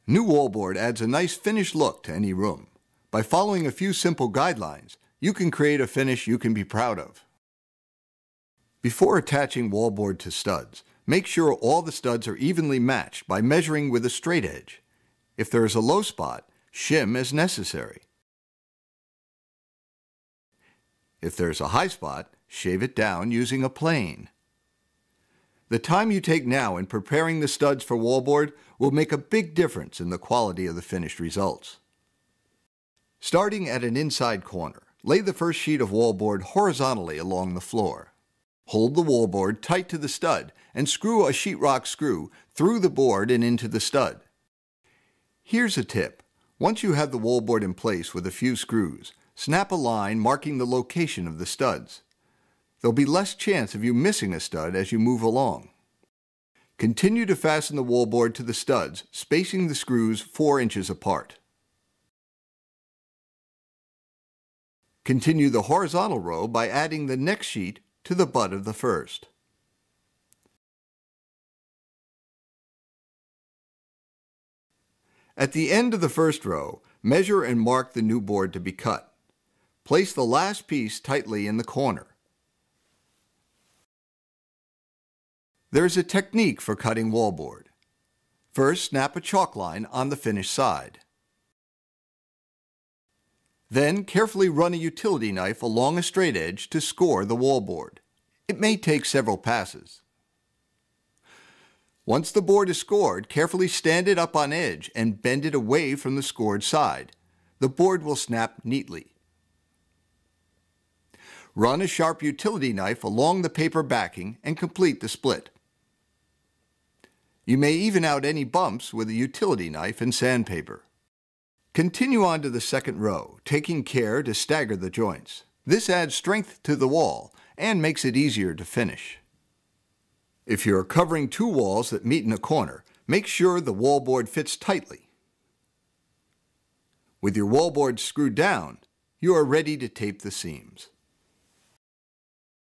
New wallboard adds a nice finished look to any room. By following a few simple guidelines, you can create a finish you can be proud of. Before attaching wallboard to studs, make sure all the studs are evenly matched by measuring with a straight edge. If there is a low spot, shim as necessary. If there's a high spot, shave it down using a plane. The time you take now in preparing the studs for wallboard will make a big difference in the quality of the finished results. Starting at an inside corner, lay the first sheet of wallboard horizontally along the floor. Hold the wallboard tight to the stud and screw a sheetrock screw through the board and into the stud. Here's a tip. Once you have the wallboard in place with a few screws, snap a line marking the location of the studs. There'll be less chance of you missing a stud as you move along. Continue to fasten the wallboard to the studs, spacing the screws 4 inches apart. Continue the horizontal row by adding the next sheet to the butt of the first. At the end of the first row, measure and mark the new board to be cut. Place the last piece tightly in the corner. There is a technique for cutting wallboard. First, snap a chalk line on the finished side. Then, carefully run a utility knife along a straight edge to score the wallboard. It may take several passes. Once the board is scored, carefully stand it up on edge and bend it away from the scored side. The board will snap neatly. Run a sharp utility knife along the paper backing and complete the split. You may even out any bumps with a utility knife and sandpaper. Continue on to the second row, taking care to stagger the joints. This adds strength to the wall and makes it easier to finish. If you are covering 2 walls that meet in a corner, make sure the wallboard fits tightly. With your wallboard screwed down, you are ready to tape the seams.